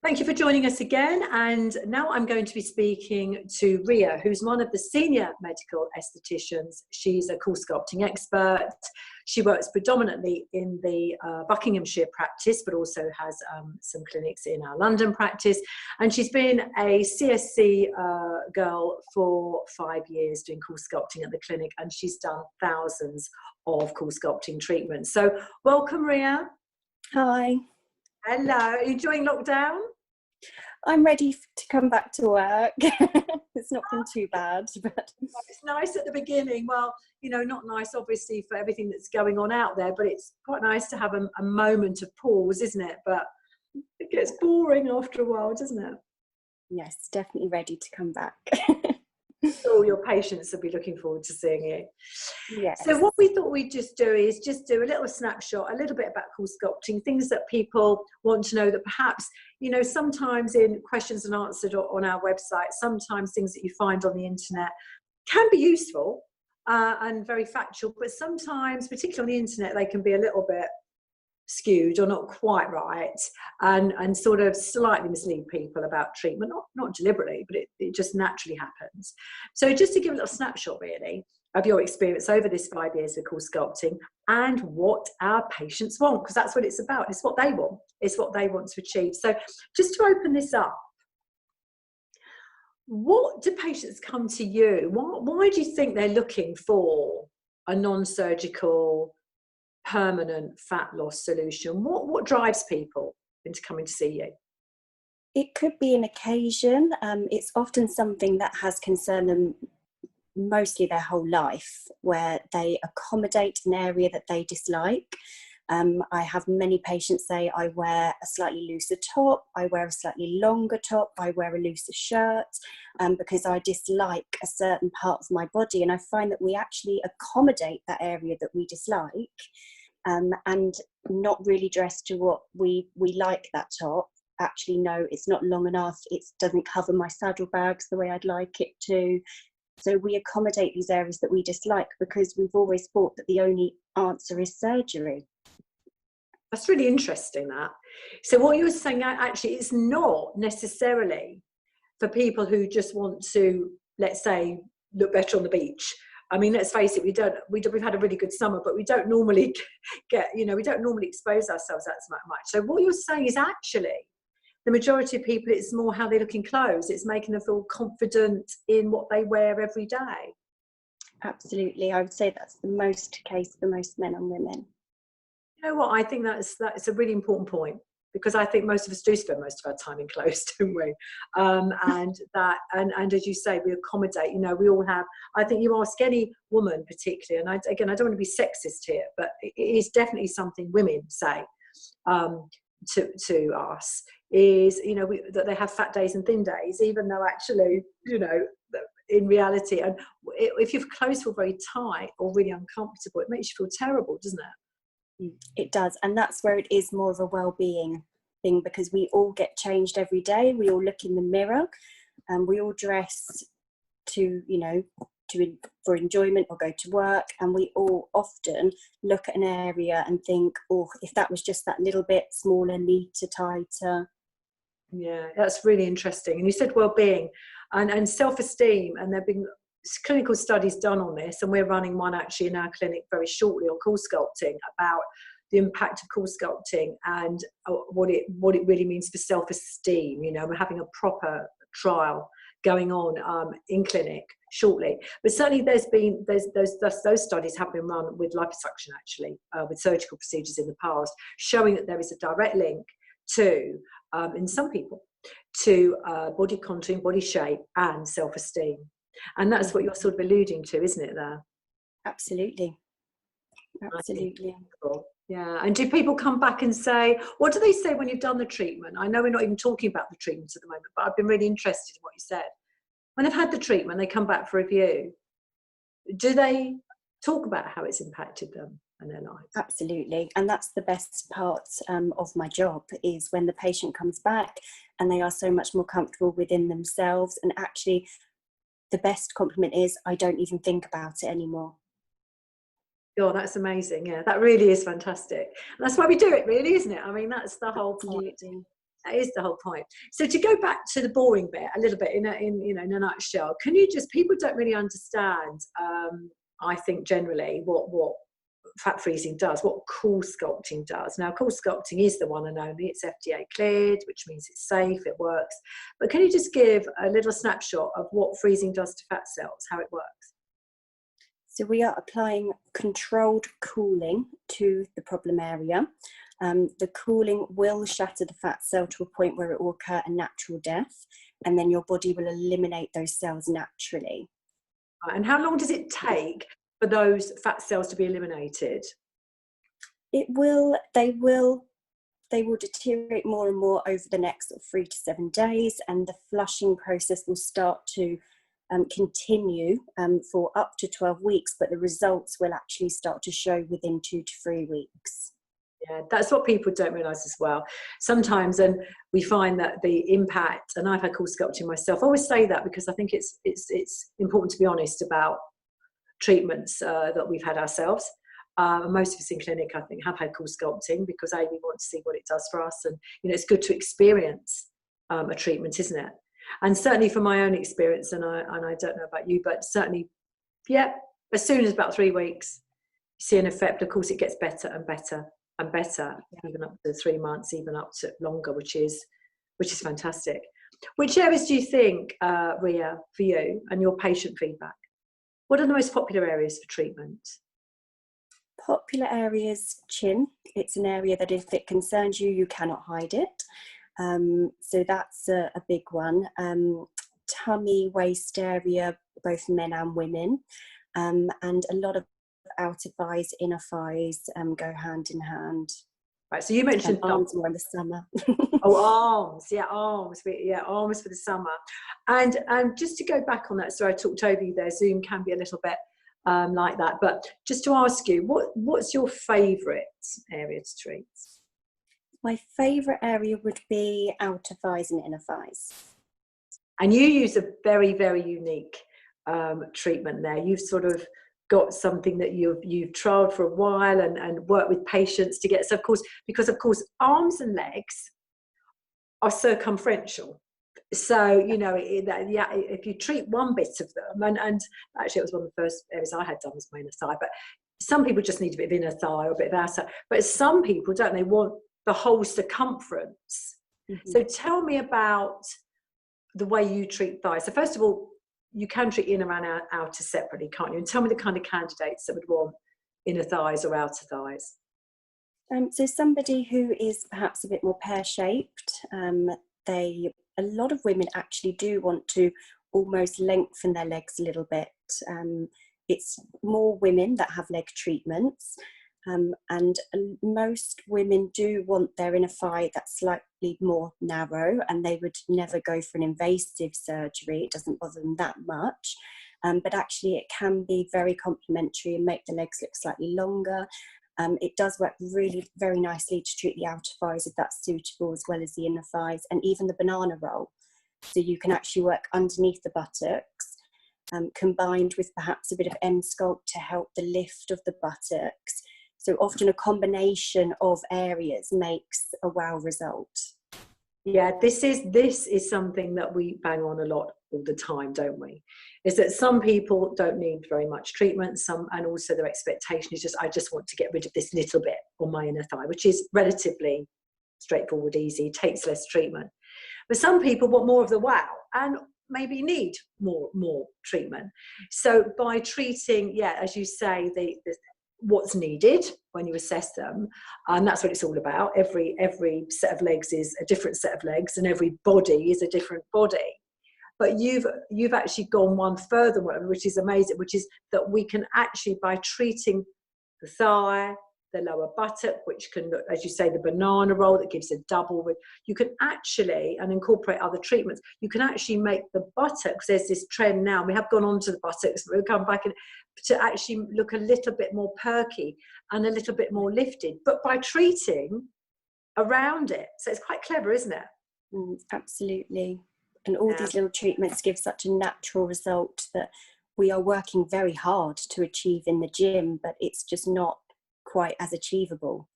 Thank you for joining us again. And now I'm going to be speaking to Ria, who's one of the senior medical aestheticians. She's a CoolSculpting expert. She works predominantly in the Buckinghamshire practice, but also has some clinics in our London practice. And she's been a CSC girl for 5 years doing CoolSculpting at the clinic, and she's done thousands of CoolSculpting treatments. So welcome, Ria. Hi. Hello. Are you enjoying lockdown? I'm ready to come back to work. It's not been too bad, but it's nice at the beginning. Well, you know, not nice obviously for everything that's going on out there, but it's quite nice to have a moment of pause, isn't it? But it gets boring after a while, doesn't it? yes, definitely ready to come back. All your patients will be looking forward to seeing you. Yes. So what we thought we'd just do is just do a little snapshot, a little bit about CoolSculpting, things that people want to know that perhaps, you know, sometimes in questions and answered on our website, sometimes things that you find on the internet can be useful and very factual, but sometimes, particularly on the internet, they can be a little bit skewed or not quite right and sort of slightly mislead people about treatment, not deliberately, but it just naturally happens. So just to give a little snapshot really of your experience over this 5 years of CoolSculpting and what our patients want, because that's what it's about. It's what they want. It's what they want to achieve. So just to open this up, what do patients come to you? Why do you think they're looking for a non-surgical permanent fat loss solution? What drives people into coming to see you? It could be an occasion. It's often something that has concerned them mostly their whole life, where they accommodate an area that they dislike. I have many patients say, I wear a slightly looser top, I wear a slightly longer top, I wear a looser shirt, because I dislike a certain part of my body. And I find that we actually accommodate that area that we dislike, and not really dress to what we like that top. Actually, no, it's not long enough, it doesn't cover my saddlebags the way I'd like it to. So we accommodate these areas that we dislike because we've always thought that the only answer is surgery. That's really interesting, that. So what you were saying, actually, it's not necessarily for people who just want to, let's say, look better on the beach. I mean, let's face it, we've had a really good summer, but we don't normally we don't normally expose ourselves that much. So what you're saying is actually, the majority of people, it's more how they look in clothes. It's making them feel confident in what they wear every day. Absolutely. I would say that's the most case for most men and women. You know what? I think that's a really important point, because I think most of us do spend most of our time in clothes, don't we? And as you say, we accommodate. You know, we all have. I think you ask any woman, particularly, and I don't want to be sexist here, but it is definitely something women say to us, is, you know, that they have fat days and thin days, even though actually, you know, in reality, and if your clothes feel very tight or really uncomfortable, it makes you feel terrible, doesn't it? It does, and that's where it is more of a well-being thing, because we all get changed every day. We all look in the mirror, and we all dress to, you know, for enjoyment or go to work, and we all often look at an area and think, oh, if that was just that little bit smaller, neater, tighter. Yeah, that's really interesting. And you said well-being and self-esteem, and there have been clinical studies done on this, and we're running one actually in our clinic very shortly on CoolSculpting, about the impact of CoolSculpting and what it really means for self-esteem. You know, we're having a proper trial going on in clinic shortly, but certainly those studies have been run with liposuction, actually, with surgical procedures in the past, showing that there is a direct link to in some people to body contouring, body shape and self-esteem. And that's what you're sort of alluding to, isn't it, there? Absolutely. Absolutely. Yeah. And do people come back and say, what do they say when you've done the treatment? I know we're not even talking about the treatment at the moment, but I've been really interested in what you said. When they've had the treatment, they come back for review. Do they talk about how it's impacted them and their lives? Absolutely. And that's the best part of my job, is when the patient comes back and they are so much more comfortable within themselves. And actually, the best compliment is, I don't even think about it anymore. Oh, that's amazing. Yeah, that really is fantastic. And that's why we do it, really, isn't it? I mean, that's the whole point. That is the whole point. So to go back to the boring bit a little bit in a nutshell, can you just, people don't really understand, I think generally what fat freezing does, what CoolSculpting does. Now, CoolSculpting is the one and only. It's FDA cleared, which means it's safe, it works. But can you just give a little snapshot of what freezing does to fat cells, how it works? So we are applying controlled cooling to the problem area. The cooling will shatter the fat cell to a point where it will occur a natural death, and then your body will eliminate those cells naturally. And how long does it take for those fat cells to be eliminated? They will deteriorate more and more over the next 3 to 7 days, and the flushing process will start to continue for up to 12 weeks, but the results will actually start to show within 2 to 3 weeks. Yeah, that's what people don't realise as well. Sometimes, and we find that the impact, and I've had CoolSculpting myself, I always say that because I think it's important to be honest about treatments that we've had ourselves. Most of us in clinic, I think, have had CoolSculpting because we want to see what it does for us, and it's good to experience a treatment, isn't it? And certainly from my own experience, and I don't know about you, but certainly, yeah, as soon as about 3 weeks, you see an effect. Of course, it gets better and better and better, even up to 3 months, even up to longer, which is fantastic. Which areas do you think, Ria, for you and your patient feedback, what are the most popular areas for treatment? Popular areas, chin. It's an area that if it concerns you, you cannot hide it. So that's a big one. Tummy, waist area, both men and women. And a lot of outer thighs, inner thighs go hand in hand. Right, so you mentioned arms more in the summer. Oh, arms, yeah, arms for the summer. And just to go back on that, so I talked over you there, Zoom can be a little bit like that, but just to ask you, what's your favourite area to treat? My favourite area would be outer thighs and inner thighs. And you use a very, very unique treatment there. You've sort of got something that you've trialled for a while and worked with patients to get. So of course, because of course, arms and legs are circumferential. So, if you treat one bit of them, and actually it was one of the first areas I had done was my inner thigh, but some people just need a bit of inner thigh or a bit of outer, but some people don't, they want the whole circumference. Mm-hmm. So tell me about the way you treat thighs. So first of all, you can treat inner and outer separately, can't you? And tell me the kind of candidates that would want inner thighs or outer thighs. So somebody who is perhaps a bit more pear-shaped, a lot of women actually do want to almost lengthen their legs a little bit. It's more women that have leg treatments, and most women do want their inner thigh that's slightly more narrow, and they would never go for an invasive surgery. It doesn't bother them that much, but actually it can be very complementary and make the legs look slightly longer. It does work really very nicely to treat the outer thighs if that's suitable, as well as the inner thighs, and even the banana roll. So you can actually work underneath the buttocks, combined with perhaps a bit of EMSculpt to help the lift of the buttocks. So often a combination of areas makes a wow result. Yeah, this is something that we bang on a lot all the time, don't we? Is that some people don't need very much treatment, and also their expectation is just, I just want to get rid of this little bit on my inner thigh, which is relatively straightforward, easy, takes less treatment. But some people want more of the wow and maybe need more treatment. So by treating, as you say, what's needed when you assess them, and that's what it's all about. Every set of legs is a different set of legs, and every body is a different body. But you've actually gone one further, which is amazing, which is that we can actually, by treating the thigh, the lower buttock, which can look, as you say, the banana roll that gives a double, you can actually, and incorporate other treatments, you can actually make the buttocks, there's this trend now, we have gone on to the buttocks, we'll come back to actually look a little bit more perky and a little bit more lifted, but by treating around it. So it's quite clever, isn't it? Absolutely. And all these little treatments give such a natural result that we are working very hard to achieve in the gym, but it's just not quite as achievable.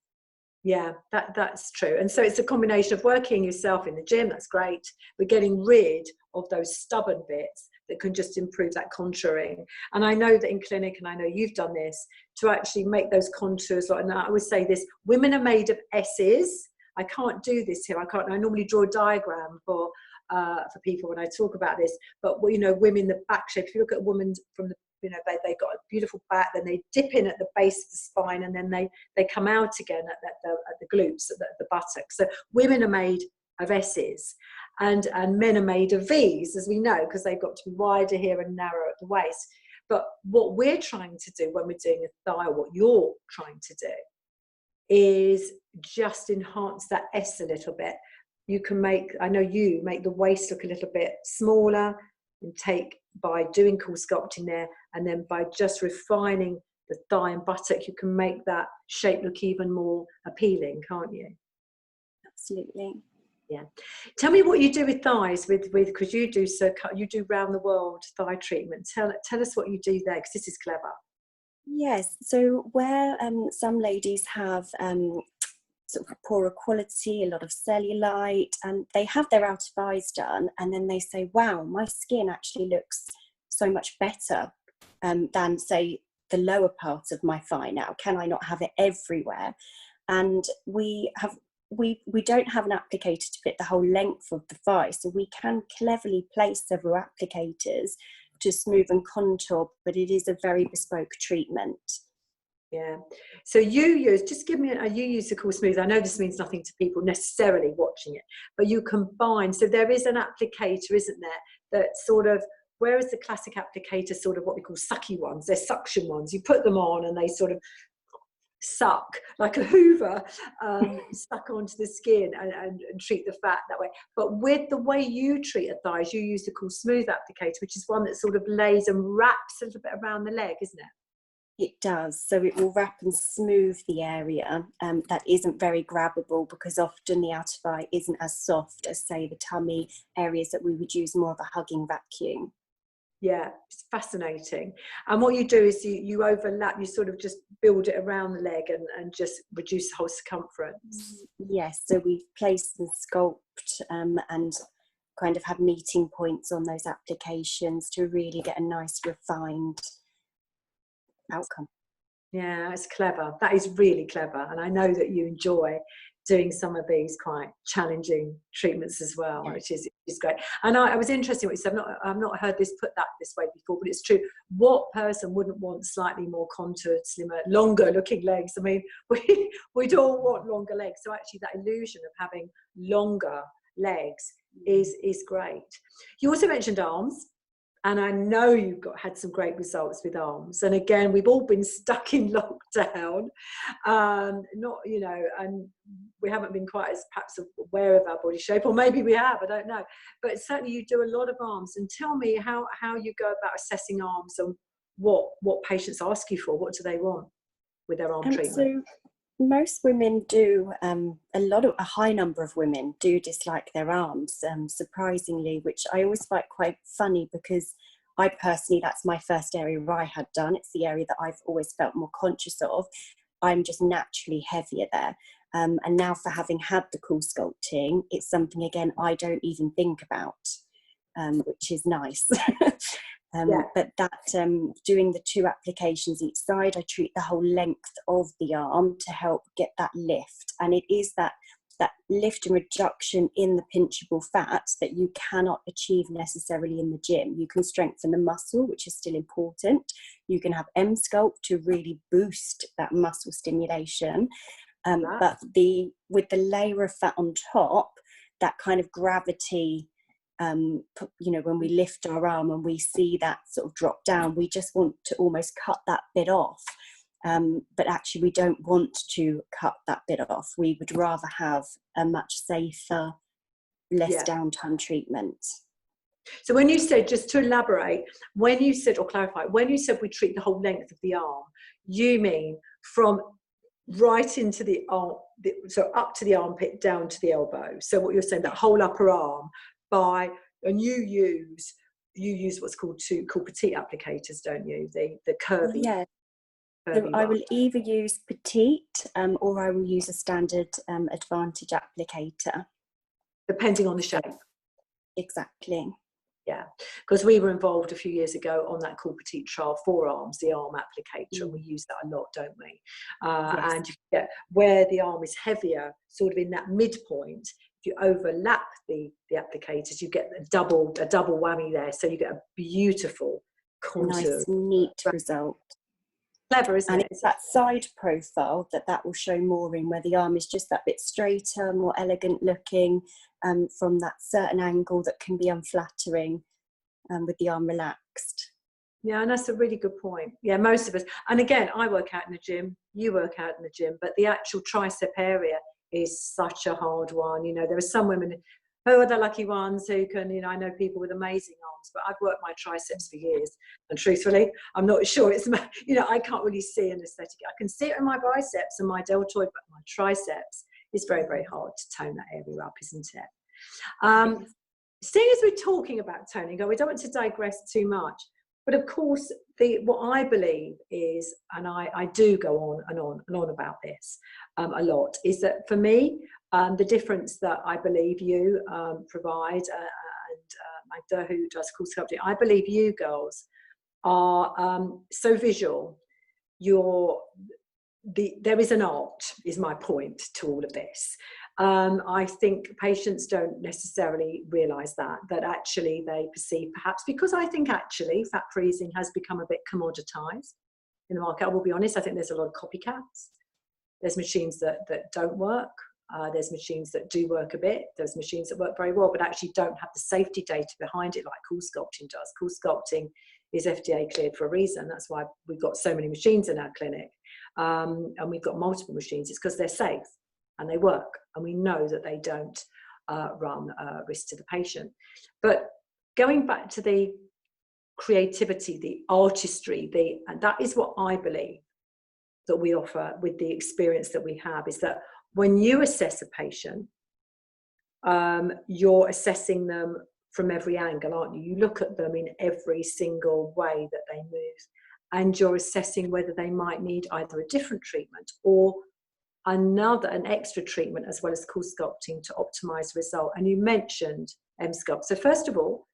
Yeah, that's true. And so it's a combination of working yourself in the gym, that's great, but getting rid of those stubborn bits that can just improve that contouring. And I know that in clinic, and I know you've done this, to actually make those contours, like, and I always say this, women are made of S's. I can't do this here. I normally draw a diagram for people when I talk about this, but you know, women, the back shape, if you look at a woman from the, you know, they got a beautiful back, then they dip in at the base of the spine, and then they come out again at the glutes, at the buttocks. So women are made of S's, and men are made of V's, as we know, because they've got to be wider here and narrow at the waist. But what we're trying to do when we're doing a thigh, or what you're trying to do, is just enhance that S a little bit. You can make, I know you make the waist look a little bit smaller, and take, by doing CoolSculpting there, and then by just refining the thigh and buttock, you can make that shape look even more appealing, can't you? Absolutely. Yeah. Tell me what you do with thighs, with because you do round the world thigh treatment. Tell us what you do there, because this is clever. Yes. So where some ladies have sort of poorer quality, a lot of cellulite, and they have their outer thighs done, and then they say, wow, my skin actually looks so much better than, say, the lower part of my thigh now. Can I not have it everywhere? And we don't have an applicator to fit the whole length of the thigh, so we can cleverly place several applicators to smooth and contour, but it is a very bespoke treatment. Yeah. So you use, just give me you use the Cool Smooth. I know this means nothing to people necessarily watching it, but you combine. So there is an applicator, isn't there, that sort of, whereas the classic applicator, sort of what we call sucky ones, they're suction ones. You put them on and they sort of suck like a Hoover, suck onto the skin and treat the fat that way. But with the way you treat a thighs, you use the Cool Smooth applicator, which is one that sort of lays and wraps a little bit around the leg, isn't it? It does. So it will wrap and smooth the area that isn't very grabbable, because often the outer thigh isn't as soft as, say, the tummy areas that we would use more of a hugging vacuum. Yeah, it's fascinating. And what you do is you overlap, you sort of just build it around the leg and just reduce the whole circumference. Yes, so we place and sculpt and kind of have meeting points on those applications to really get a nice refined outcome. Yeah, it's clever. That is really clever. And I know that you enjoy doing some of these quite challenging treatments as well, yeah, which is great. And I was interested in what you said. I've not heard this put that this way before, but it's true. What person wouldn't want slightly more contoured, slimmer, longer looking legs? I mean, we'd all want longer legs. So actually that illusion of having longer legs is great. You also mentioned arms. And I know you've had some great results with arms. And again, we've all been stuck in lockdown, not, you know, and we haven't been quite as perhaps aware of our body shape, or maybe we have, I don't know. But certainly you do a lot of arms. And tell me how you go about assessing arms, and what patients ask you for. What do they want with their arm treatment? So most women do, a high number of women do dislike their arms, surprisingly, which I always find quite funny, because I personally, that's my first area where I had done. It's the area that I've always felt more conscious of. I'm just naturally heavier there. And now, for having had the CoolSculpting, it's something, again, I don't even think about, which is nice. Yeah. But that doing the 2 applications each side, I treat the whole length of the arm to help get that lift. And it is that lift and reduction in the pinchable fat that you cannot achieve necessarily in the gym. You can strengthen the muscle, which is still important. You can have EMSculpt to really boost that muscle stimulation. But with the layer of fat on top, that kind of gravity, you know, when we lift our arm and we see that sort of drop down, we just want to almost cut that bit off. But actually we don't want to cut that bit off. We would rather have a much safer, less downtime treatment. So when you said, just to elaborate, when you said, or clarify, when you said we treat the whole length of the arm, you mean from right into the arm, so up to the armpit, down to the elbow. So what you're saying, that whole upper arm, and you use what's called Petite applicators, don't you? The curvy. Yeah. So curvy I one? will either use Petite or I will use a standard Advantage applicator. Depending on the shape. Exactly. Yeah, because we were involved a few years ago on that called Petite trial for arms, the arm applicator, and we use that a lot, don't we? Yes. And you get where the arm is heavier, sort of in that midpoint. If you overlap the applicators, you get a double whammy there. So you get a beautiful contour. Nice, neat result. Clever, isn't And it? it's that side profile that will show more in, where the arm is just that bit straighter, more elegant looking, from that certain angle that can be unflattering, with the arm relaxed. Yeah, and that's a really good point. Yeah, most of us. And again, I work out in the gym, you work out in the gym, but the actual tricep area is such a hard one. You know, there are some women who are the lucky ones who can, you know, I know people with amazing arms, but I've worked my triceps for years. And truthfully, I'm not sure it's, you know, I can't really see an aesthetic. I can see it in my biceps and my deltoid, but my triceps is very, very hard to tone that area up, isn't it? Seeing as we're talking about toning, we don't want to digress too much, but of course, what I believe is, and I do go on and on and on about this a lot, is that for me, the difference that I believe you provide, and Magda, who does CoolSculpting, I believe you girls are so visual. There is an art, is my point to all of this. I think patients don't necessarily realise that actually they perceive, perhaps because I think actually fat freezing has become a bit commoditised in the market. I will be honest, I think there's a lot of copycats. There's machines that don't work. There's machines that do work a bit. There's machines that work very well, but actually don't have the safety data behind it like CoolSculpting does. CoolSculpting is FDA cleared for a reason. That's why we've got so many machines in our clinic. And we've got multiple machines. It's because they're safe and they work, and we know that they don't run risk to the patient. But going back to the creativity, the artistry, and that is what I believe that we offer with the experience that we have, is that when you assess a patient, you're assessing them from every angle, aren't you? You look at them in every single way that they move, and you're assessing whether they might need either a different treatment or an extra treatment, as well as CoolSculpting, to optimize the result. And you mentioned EMSculpt. So first of all,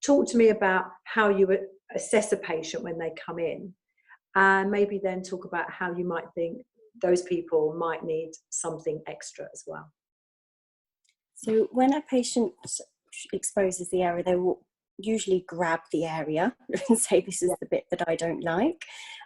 talk to me about how you assess a patient when they come in, and maybe then talk about how you might think those people might need something extra as well. So when a patient exposes the area, they will usually grab the area and say, this is the bit that I don't like.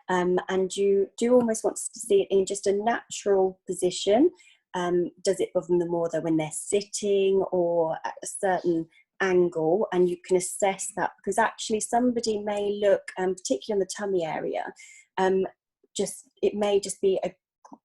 And you do almost want to see it in just a natural position. Does it bother them more though when they're sitting or at a certain angle? And you can assess that, because actually somebody may look, particularly in the tummy area, it may just be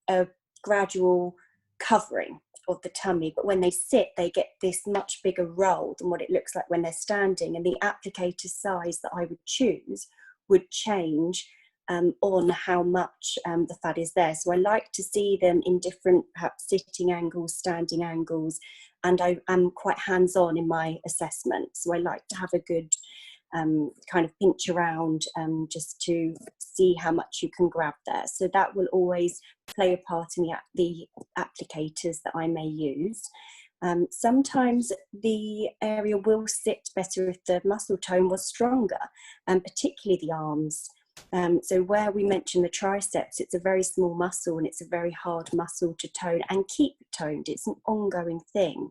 a gradual covering of the tummy, but when they sit they get this much bigger roll than what it looks like when they're standing, and the applicator size that I would choose would change on how much the fat is there. So I like to see them in different, perhaps sitting angles, standing angles, and I am quite hands-on in my assessment, so I like to have a good kind of pinch around just to see how much you can grab there. So that will always play a part in the applicators that I may use. Sometimes the area will sit better if the muscle tone was stronger, particularly the arms. So where we mentioned the triceps, it's a very small muscle and it's a very hard muscle to tone and keep toned. It's an ongoing thing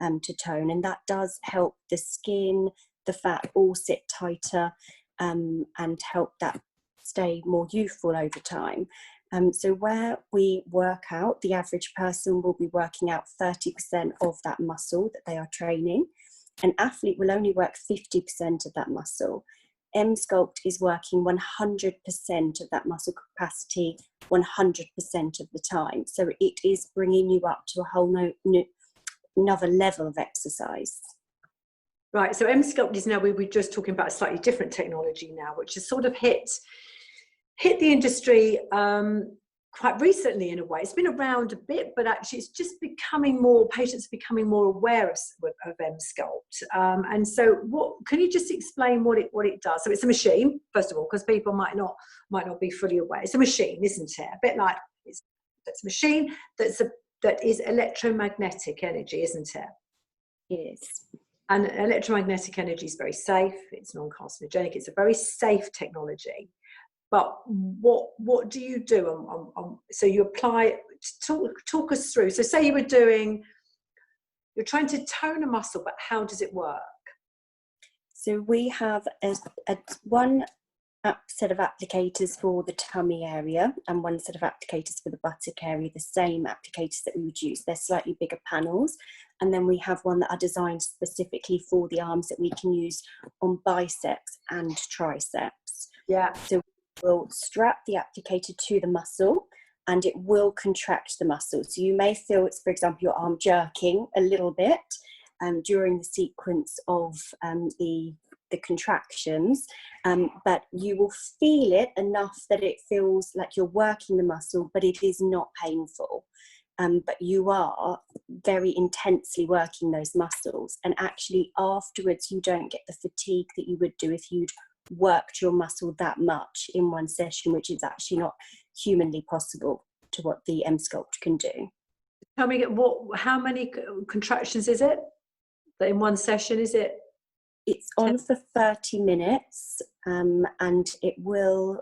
to tone, and that does help the skin, the fat all sit tighter, and help that stay more youthful over time. So where we work out, the average person will be working out 30% of that muscle that they are training. An athlete will only work 50% of that muscle. EMSculpt is working 100% of that muscle capacity 100% of the time. So it is bringing you up to a whole another level of exercise. Right, so EMSculpt is now, we were just talking about a slightly different technology now, which has sort of hit the industry quite recently in a way. It's been around a bit, but actually it's just becoming more, patients are becoming more aware of EMSculpt. And so what, can you just explain what it does? So it's a machine, first of all, because people might not be fully aware. It's a machine, isn't it? A bit like, it's a machine that is electromagnetic energy, isn't it? It is. And electromagnetic energy is very safe, it's non-carcinogenic, it's a very safe technology. But what do you do? So you apply, talk us through. So say you're trying to tone a muscle, but how does it work? So we have one set of applicators for the tummy area and one set of applicators for the buttock area, the same applicators that we would use. They're slightly bigger panels. And then we have one that are designed specifically for the arms that we can use on biceps and triceps. Yeah. So we'll strap the applicator to the muscle and it will contract the muscle. So you may feel it's, for example, your arm jerking a little bit during the sequence of the contractions, but you will feel it enough that it feels like you're working the muscle, but it is not painful. But you are very intensely working those muscles, and actually afterwards you don't get the fatigue that you would do if you'd worked your muscle that much in one session, which is actually not humanly possible to what the EMSculpt can do. Tell me, how many contractions is it in one session? Is it? It's on for 30 minutes, and it will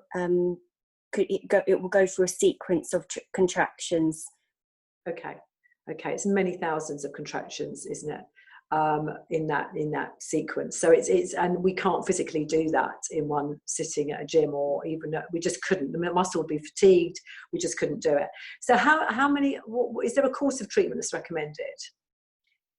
go through a sequence of contractions. Okay, it's many thousands of contractions, isn't it? In that sequence. So it's and we can't physically do that in one sitting at a gym, or even we just couldn't. The muscle would be fatigued. We just couldn't do it. So how many? Is there a course of treatment that's recommended?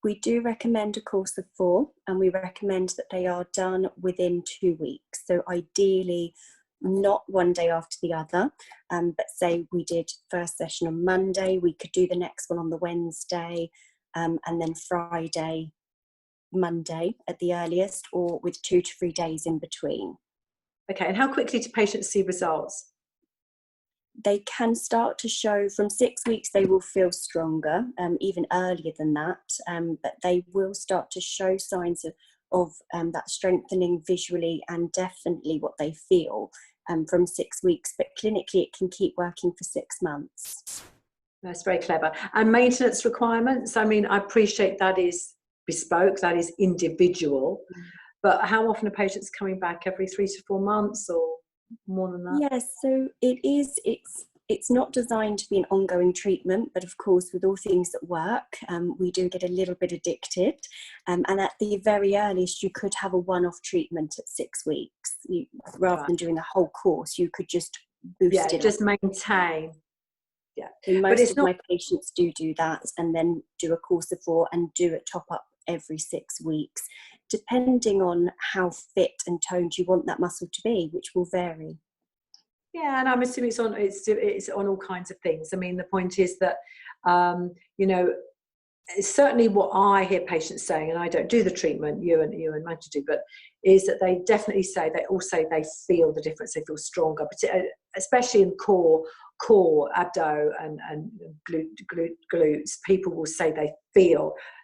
We do recommend a course of 4, and we recommend that they are done within 2 weeks. So ideally, not one day after the other, but say we did first session on Monday, we could do the next one on the Wednesday, and then Friday, Monday at the earliest, or with 2 to 3 days in between. Okay, and how quickly do patients see results? They can start to show from 6 weeks, they will feel stronger, even earlier than that, but they will start to show signs of that strengthening visually, and definitely what they feel from 6 weeks, but clinically it can keep working for 6 months. That's very clever. And maintenance requirements, I mean, I appreciate that is bespoke, that is individual, but how often are patients coming back? Every 3 to 4 months or more than that? Yes, so it's not designed to be an ongoing treatment, but of course with all things that work, we do get a little bit addicted, and at the very earliest you could have a one-off treatment at 6 weeks. Rather than doing a whole course, you could just boost it just up. Maintain. Yeah, so most of my patients do that, and then do a course of 4 and do a top up every 6 weeks, depending on how fit and toned you want that muscle to be, which will vary. Yeah, and I'm assuming it's on all kinds of things. I mean, the point is that it's certainly what I hear patients saying, and I don't do the treatment, you and Magda do, but is that they definitely say they feel the difference. They feel stronger, especially in core, abdo, and glutes. People will say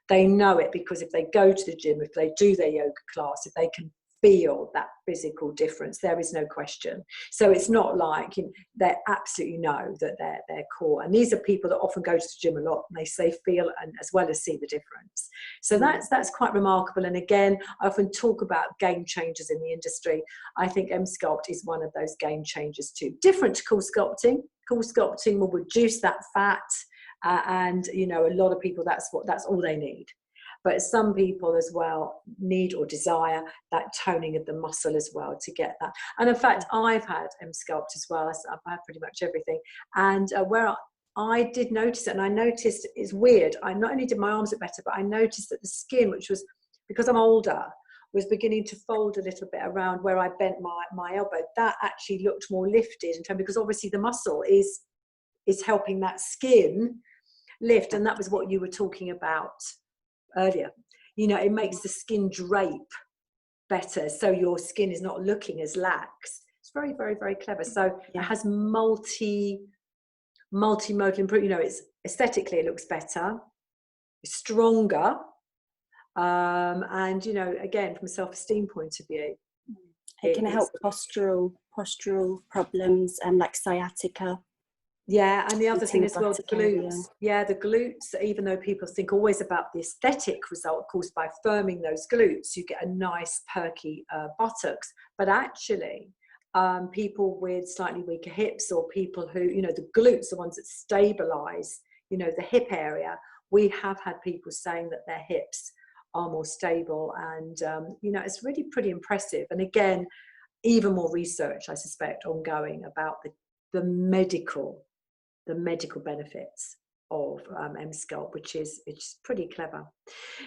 they know it, because if they go to the gym, if they do their yoga class, if they can feel that physical difference, there is no question. So it's not like they absolutely know that they're core. And these are people that often go to the gym a lot, and they say feel and as well as see the difference. So that's quite remarkable. And again, I often talk about game changers in the industry. I think EMSculpt is one of those game changers too. Different to CoolSculpting. CoolSculpting will reduce that fat, and a lot of people that's all they need. But some people as well need or desire that toning of the muscle as well to get that. And in fact, I've had EMSculpt as well. I've had pretty much everything. And where I did notice it, and I noticed it's weird. I not only did my arms look better, but I noticed that the skin, which was, because I'm older, was beginning to fold a little bit around where I bent my elbow. That actually looked more lifted in terms, because obviously the muscle is helping that skin lift. And that was what you were talking about earlier. It makes the skin drape better, so your skin is not looking as lax. It's very, very, very clever. So it has multi multimodal improvement. You know, it's aesthetically, it looks better, it's stronger, and, you know, again, from a self-esteem point of view, it can help postural problems, like sciatica. Yeah, and the other thing as well, the glutes. Yeah, the glutes, even though people think always about the aesthetic result, of course, by firming those glutes, you get a nice perky buttocks. But actually, people with slightly weaker hips, or people who, you know, the glutes, the ones that stabilize, you know, the hip area, we have had people saying that their hips are more stable, and, you know, it's really pretty impressive. And again, even more research, I suspect, ongoing about the medical benefits of EMSculpt, which is pretty clever.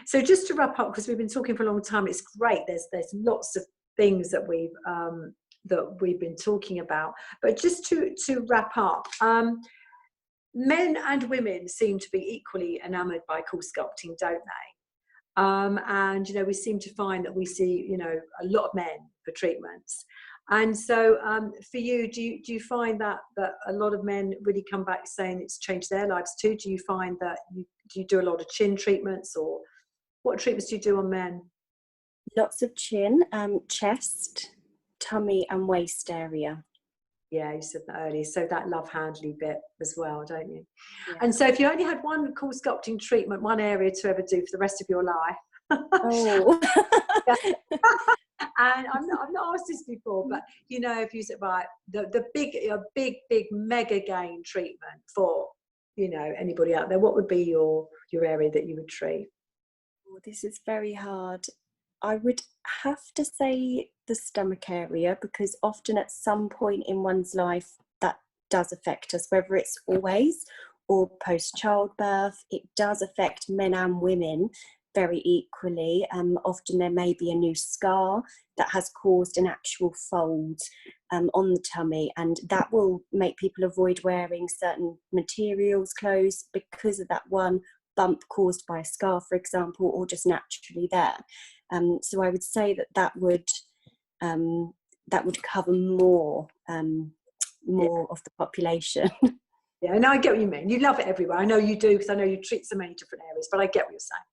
So just to wrap up, because we've been talking for a long time, it's great. There's lots of things that we've been talking about, but just to wrap up, men and women seem to be equally enamored by CoolSculpting, don't they? And, you know, we seem to find that we see, you know, a lot of men for treatments. And so for you, do you find that a lot of men really come back saying it's changed their lives too? Do you find that do you do a lot of chin treatments, or what treatments do you do on men? Lots of chin, chest, tummy and waist area. Yeah, you said that earlier. So that love handly bit as well, don't you? Yeah. And so if you only had one CoolSculpting treatment, one area to ever do for the rest of your life. Oh. And I've not asked this before, but, you know, if you said, right, the big mega gain treatment for, you know, anybody out there, what would be your area that you would treat? Oh, this is very hard. I would have to say the stomach area, because often at some point in one's life that does affect us, whether it's always or post childbirth. It does affect men and women very equally. Often there may be a new scar that has caused an actual fold on the tummy, and that will make people avoid wearing certain materials, clothes, because of that one bump caused by a scar, for example, or just naturally there. So I would say that would cover more of the population. Yeah, and I get what you mean. You love it everywhere. I know you do, because I know you treat so many different areas, but I get what you're saying.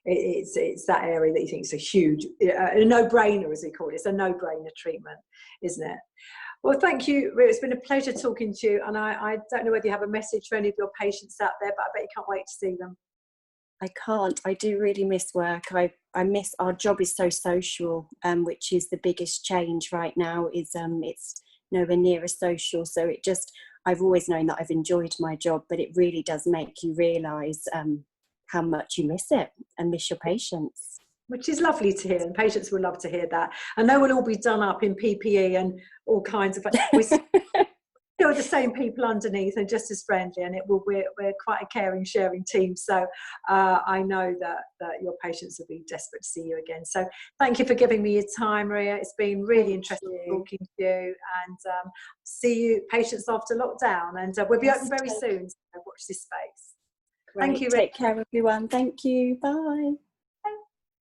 It's that area that you think is a huge, a no-brainer, as we call it. It's a no-brainer treatment, isn't it? Well, thank you, Ria. It's been a pleasure talking to you. And I don't know whether you have a message for any of your patients out there, but I bet you can't wait to see them. I can't. I do really miss work. I miss, our job is so social, which is the biggest change right now. Is it's nowhere near as social. So it just, I've always known that I've enjoyed my job, but it really does make you realise how much you miss it and miss your patients. Which is lovely to hear, and patients will love to hear that. And they will all be done up in PPE and all kinds of. We're still the same people underneath and just as friendly, and we're quite a caring, sharing team. So I know that your patients will be desperate to see you again. So thank you for giving me your time, Ria. It's been really interesting talking to you, and see you patients after lockdown, and we'll be open very soon. So watch this space. Great. Thank you, Ria. Take care, everyone. Thank you. Bye.